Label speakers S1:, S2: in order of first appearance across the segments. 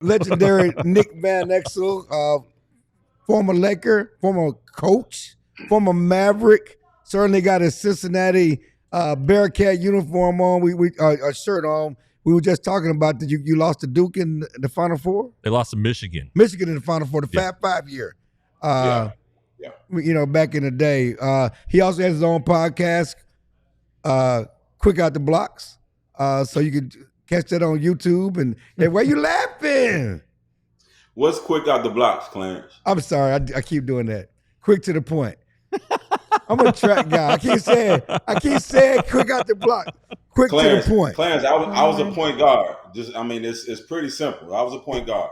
S1: legendary Nick Van Exel, former Laker, former coach, former Maverick. Certainly got his Cincinnati Bearcat uniform on. We a shirt on. We were just talking about that you lost to Duke in the Final Four.
S2: They lost to Michigan.
S1: Michigan in the Final Four, the
S2: Yeah.
S1: Fab 5 year.
S3: Yeah.
S1: Back in the day. He also has his own podcast, Quick Out the Blocks. So you can catch that on YouTube. And hey, why you laughing?
S3: What's quick out the blocks, Clarence?
S1: I'm sorry, I keep doing that. Quick to the point. I'm a track guy. I keep saying quick out the block. Quick
S3: Clarence,
S1: to the point.
S3: Clarence, I was a point guard. It's pretty simple. I was a point guard.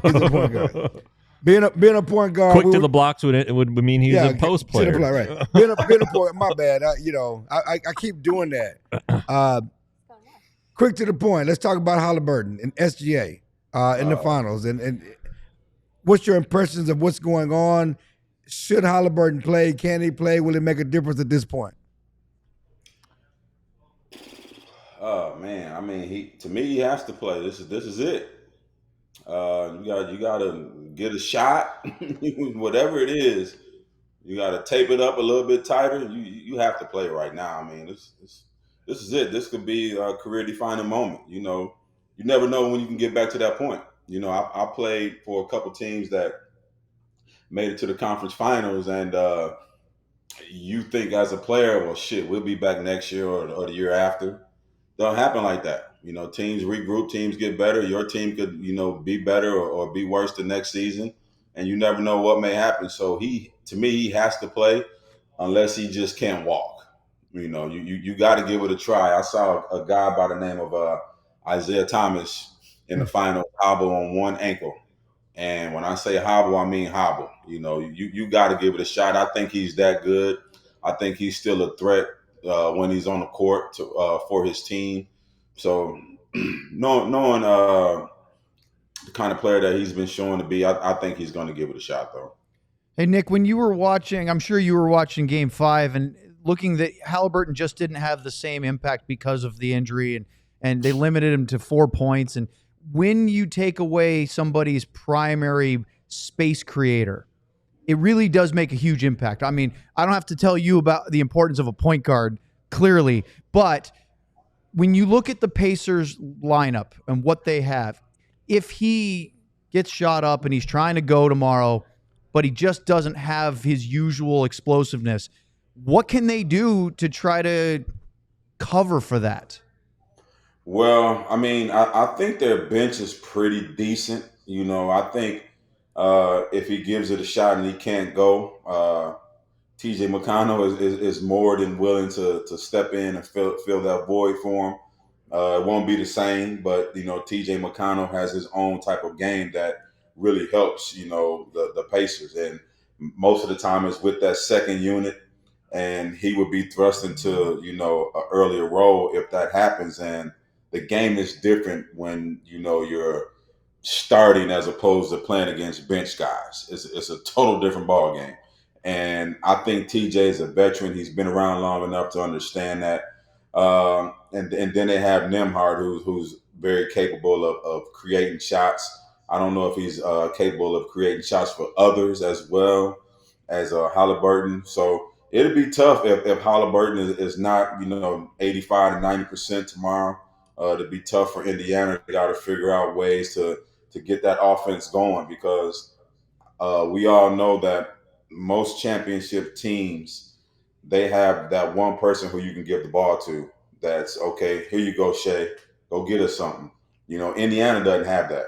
S1: He's a point guard. Being a point guard.
S2: Quick to the blocks would mean he's a post player.
S1: Right. Being a point. My bad. I keep doing that. Quick to the point. Let's talk about Halliburton and SGA in the finals. And what's your impressions of what's going on? Should Halliburton play? Can he play? Will it make a difference at this point?
S3: Oh man, I mean, to me he has to play. This is it. You got to get a shot, whatever it is. You got to tape it up a little bit tighter. You have to play right now. I mean, this is it. This could be a career defining moment. You never know when you can get back to that point. I played for a couple teams that made it to the conference finals, and you think as a player, well, shit, we'll be back next year or the year after. Don't happen like that. Teams regroup, teams get better. Your team could, be better or be worse the next season, and you never know what may happen. So to me, he has to play unless he just can't walk. You got to give it a try. I saw a guy by the name of Isaiah Thomas in the final hobble on one ankle. And when I say hobble, I mean hobble. You got to give it a shot. I think he's that good. I think he's still a threat when he's on the court for his team. So knowing the kind of player that he's been shown to be, I think he's going to give it a shot, though.
S4: Hey, Nick, when you were watching, I'm sure you were watching Game 5 and looking that Halliburton just didn't have the same impact because of the injury, and they limited him to 4 points. And when you take away somebody's primary space creator, it really does make a huge impact. I mean, I don't have to tell you about the importance of a point guard, clearly, but when you look at the Pacers lineup and what they have, if he gets shot up and he's trying to go tomorrow, but he just doesn't have his usual explosiveness, what can they do to try to cover for that?
S3: Well, I mean, I think their bench is pretty decent. I think if he gives it a shot and he can't go, TJ McConnell is more than willing to step in and fill that void for him. It won't be the same, but TJ McConnell has his own type of game that really helps the Pacers, and most of the time it's with that second unit, and he would be thrust into an earlier role if that happens. And the game is different when you're starting as opposed to playing against bench guys. It's a total different ball game. And I think TJ is a veteran. He's been around long enough to understand that. And then they have Nembhard, who's very capable of creating shots. I don't know if he's capable of creating shots for others as well as Halliburton. So it'll be tough if Halliburton is not 85 to 90% tomorrow. It'll be tough for Indiana. They got to figure out ways to get that offense going, because we all know that most championship teams, they have that one person who you can give the ball to. That's okay. Here you go, Shea. Go get us something. Indiana doesn't have that,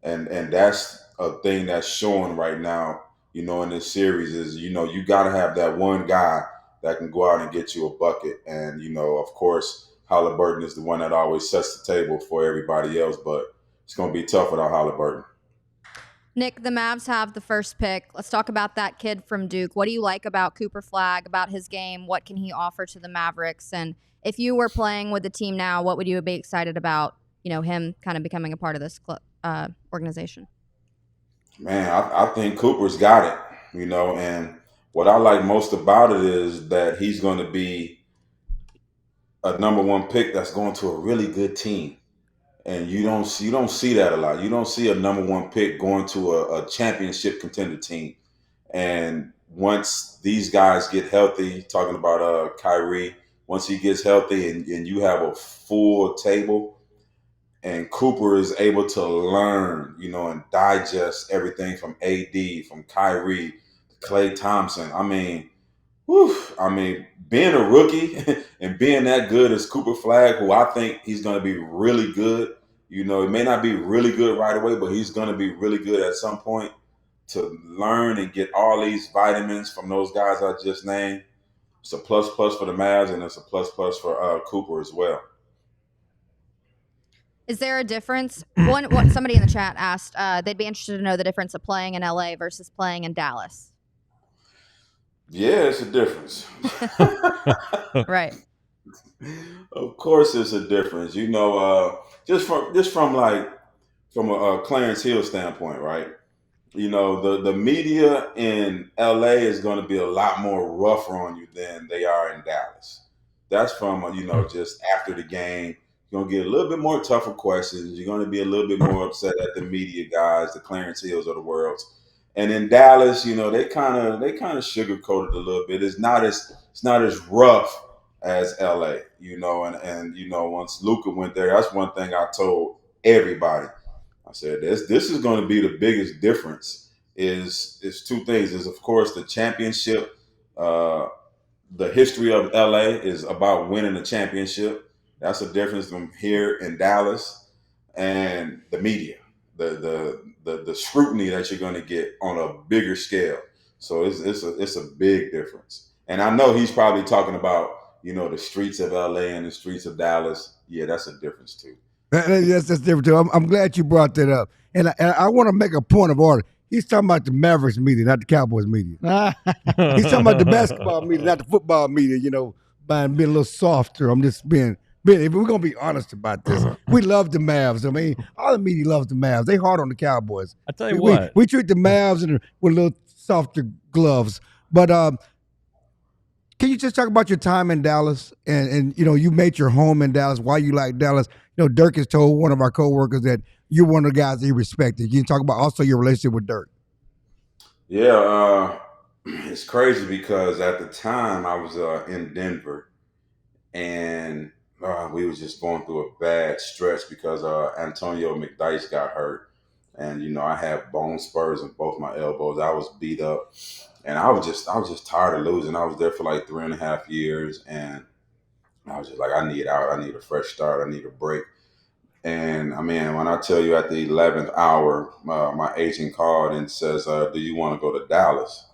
S3: and that's a thing that's showing right now. In this series is you got to have that one guy that can go out and get you a bucket, and of course Halliburton is the one that always sets the table for everybody else, but it's going to be tough without Halliburton.
S5: Nick, the Mavs have the first pick. Let's talk about that kid from Duke. What do you like about Cooper Flagg, about his game? What can he offer to the Mavericks? And if you were playing with the team now, what would you be excited about, him kind of becoming a part of this organization?
S3: Man, I think Cooper's got it, and what I like most about it is that he's going to be a number one pick that's going to a really good team. And you don't see that a lot. You don't see a number one pick going to a championship contender team. And once these guys get healthy, talking about Kyrie, once he gets healthy and you have a full table, and Cooper is able to learn, and digest everything from AD, from Kyrie, Klay Thompson. Being a rookie and being that good as Cooper Flagg, who I think he's going to be really good. It may not be really good right away, but he's going to be really good at some point. To learn and get all these vitamins from those guys I just named, it's a plus for the Mavs, and it's a plus for Cooper as well.
S5: Is there a difference? What somebody in the chat asked, they'd be interested to know the difference of playing in LA versus playing in Dallas.
S3: Yeah, it's a difference.
S5: Right.
S3: Of course, it's a difference. Just from a Clarence Hill standpoint, right? The media in LA is going to be a lot more rougher on you than they are in Dallas. That's from just after the game. You're going to get a little bit more tougher questions. You're going to be a little bit more upset at the media guys, the Clarence Hills of the world. And in Dallas, they kind of sugarcoat it a little bit. It's not as rough as LA, and once Luka went there, that's one thing I told everybody. I said this is going to be the biggest difference. Is two things. Is of course the championship. The history of LA is about winning a championship. That's a difference from here in Dallas, and the media, the scrutiny that you're going to get on a bigger scale. So it's a big difference. And I know he's probably talking about the streets of LA and the streets of Dallas. Yeah, that's a difference too.
S1: That's different too. I'm glad you brought that up, and I want to make a point of order. He's talking about the Mavericks media, not the Cowboys media. He's talking about the basketball media, not the football media. By being a little softer. I'm just being. If we're gonna be honest about this, we love the Mavs. I mean, all the media loves the Mavs. They hard on the Cowboys.
S2: I tell you what,
S1: we treat the Mavs with a little softer gloves. But can you just talk about your time in Dallas and you made your home in Dallas? Why you like Dallas? Dirk has told one of our coworkers that you're one of the guys he respected. You can talk about also your relationship with Dirk.
S3: Yeah, it's crazy because at the time I was in Denver, and we was just going through a bad stretch because Antonio McDyess got hurt, and I had bone spurs in both my elbows. I was beat up, and I was just tired of losing. I was there for like 3.5 years, and I was just like, I need out. I need a fresh start. I need a break. And when I tell you at the 11th hour, my agent called and says, "Do you want to go to Dallas?"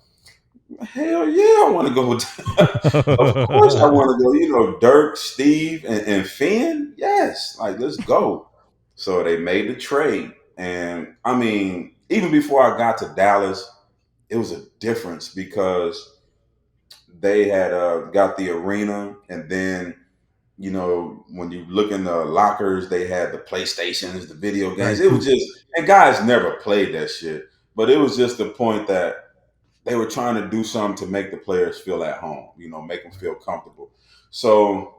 S3: Hell yeah, I want to go. Of course, I want to go. Dirk, Steve, and Finn. Yes, let's go. So they made the trade, and even before I got to Dallas, it was a difference because they had got the arena, and then when you look in the lockers, they had the PlayStations, the video games. It was just, and guys never played that shit, but it was just the point that they were trying to do something to make the players feel at home, make them feel comfortable. So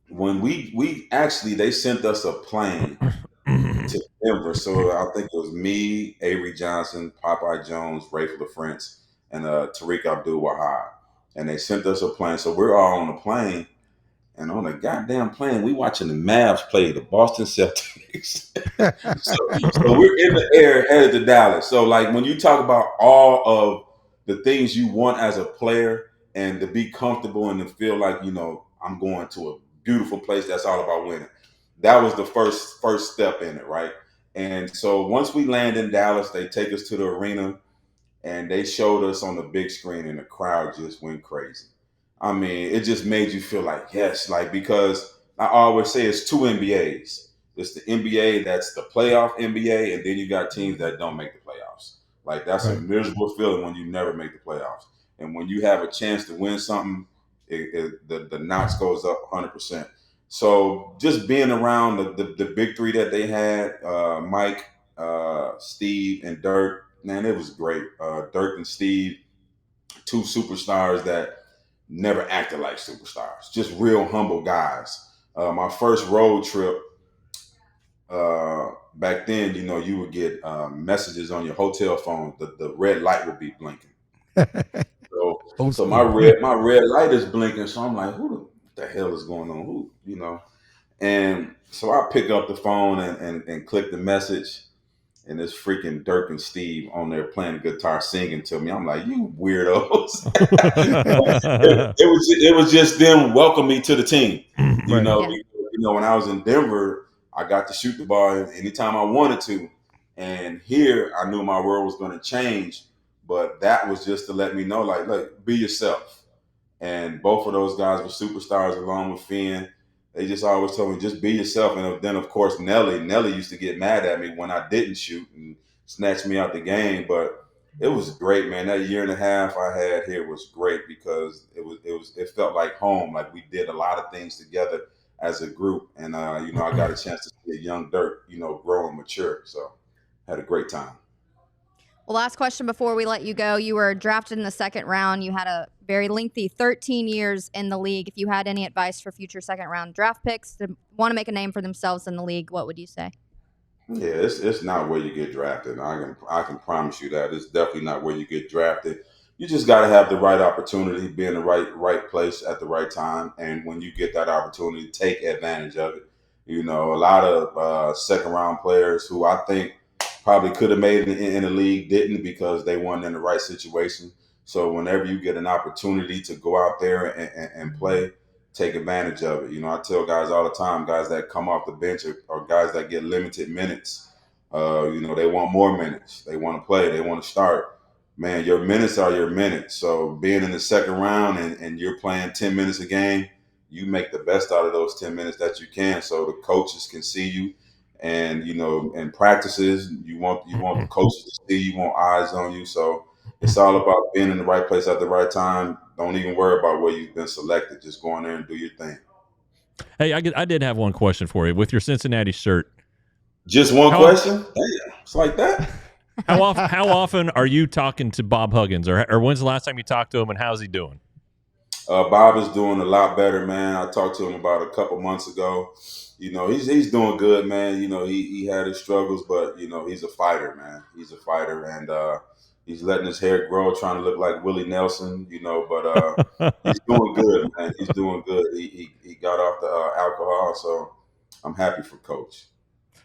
S3: when they sent us a plane to Denver. So I think it was me, Avery Johnson, Popeye Jones, Rafe LaFrance, and Tariq Abdul-Wahab. And they sent us a plane. So we're all on the plane. And on the goddamn plane, we watching the Mavs play the Boston Celtics. so we're in the air headed to Dallas. So when you talk about all of the things you want as a player and to be comfortable and to feel like, I'm going to a beautiful place that's all about winning. That was the first step in it, right? And so once we land in Dallas, they take us to the arena and they showed us on the big screen and the crowd just went crazy. It just made you feel like, yes, because I always say it's two NBAs. It's the NBA that's the playoff NBA, and then you got teams that don't make the playoffs. That's right. A miserable feeling when you never make the playoffs. And when you have a chance to win something, the notch goes up 100%. So just being around the big three that they had, Mike, Steve, and Dirk, man, it was great. Dirk and Steve, two superstars that never acted like superstars, just real humble guys. My first road trip, back then, you know, you would get messages on your hotel phone. The red light would be blinking. So my red light is blinking. So I'm like, who the hell is going on? Who, you know? And so I pick up the phone and click the message. And this freaking Dirk and Steve on there playing the guitar, singing to me. I'm like, you weirdos. it was just them welcome me to the team. You know, when I was in Denver, I got to shoot the ball anytime I wanted to. And here I knew my world was going to change. But that was just to let me know, like, look, be yourself. And both of those guys were superstars along with Finn. They just always told me, just be yourself. And then, of course, Nelly used to get mad at me when I didn't shoot and snatch me out the game. But it was great, man. That year and a half I had here was great because it felt like home. Like we did a lot of things together as a group. And, you know, I got a chance to see a young Dirk, you know, grow and mature. So had a great time.
S5: Well, last question before we let you go. You were drafted in the second round. You had a very lengthy 13 years in the league. If you had any advice for future second round draft picks that want to make a name for themselves in the league, what would you say?
S3: Yeah, it's not where you get drafted. I can promise you that. It's definitely not where you get drafted. You just got to have the right opportunity, be in the right place at the right time. And when you get that opportunity, take advantage of it. You know, a lot of second round players who I think probably could have made it in the league didn't because they weren't in the right situation. So whenever you get an opportunity to go out there and play, take advantage of it. You know, I tell guys all the time, guys that come off the bench or guys that get limited minutes, you know, they want more minutes. They want to play. They want to start. Man, your minutes are your minutes. So being in the second round and you're playing 10 minutes a game, you make the best out of those 10 minutes that you can so the coaches can see you. And, you know, in practices, you want the coaches to see you, want eyes on you. So it's all about being in the right place at the right time. Don't even worry about where you've been selected. Just go in there and do your thing.
S2: Hey, I did have one question for you. With your Cincinnati shirt.
S3: Just one question? Damn, it's like that.
S2: How often are you talking to Bob Huggins? Or when's the last time you talked to him, and how's he doing?
S3: Bob is doing a lot better, man. I talked to him about a couple months ago. You know, he's doing good, man. You know, he had his struggles, but, you know, he's a fighter, man. He's a fighter, and he's letting his hair grow, trying to look like Willie Nelson, you know, but he's doing good, man. He's doing good. He got off the alcohol, so I'm happy for Coach.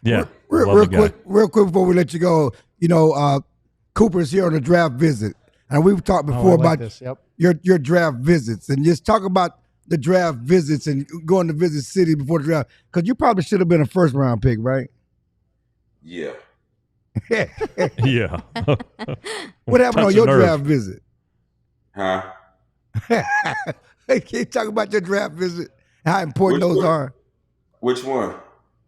S2: Yeah.
S1: Real quick before we let you go, you know, Cooper's here on a draft visit. And we've talked before about this. Yep. your draft visits, and just talk about the draft visits and going to visit cities before the draft, because you probably should have been a first round pick, right?
S3: Yeah.
S2: Yeah.
S1: What happened on your draft visit?
S3: Huh?
S1: Hey, can you talk about your draft visit? How important those are?
S3: Which one?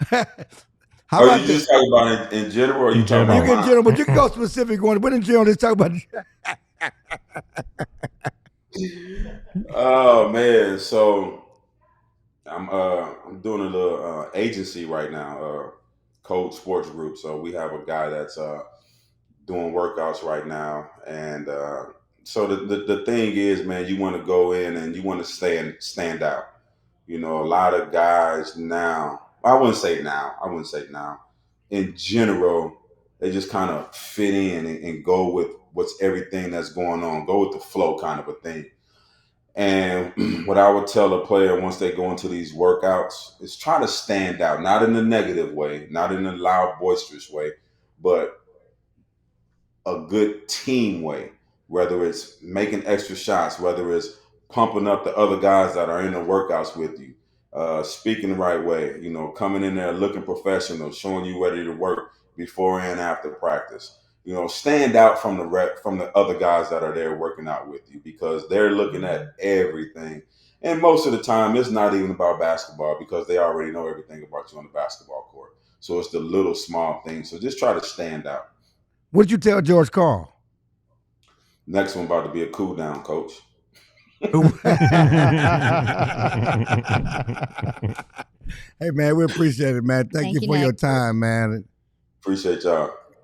S1: How about
S3: you just talking about in general, or you talking about?
S1: You can in general, but you can go specific one. But in general, let's talk about.
S3: Oh man, so I'm doing a little agency right now, Code Sports Group. So we have a guy that's doing workouts right now, and so the thing is, man, you want to go in and you want to stand out. You know, a lot of guys now. I wouldn't say now. In general, they just kind of fit in and go with what's everything that's going on. Go with the flow, kind of a thing. And what I would tell a player once they go into these workouts is try to stand out, not in a negative way, not in a loud, boisterous way, but a good team way, whether it's making extra shots, whether it's pumping up the other guys that are in the workouts with you, speaking the right way, you know, coming in there looking professional, showing you ready to work before and after practice. You know, stand out from the other guys that are there working out with you, because they're looking at everything. And most of the time, it's not even about basketball, because they already know everything about you on the basketball court. So it's the little small things. So just try to stand out.
S1: What did you tell George Karl?
S3: Next one about to be a cool down, coach.
S1: Hey, man, we appreciate it, man. Thank you for your time, man.
S3: Appreciate y'all.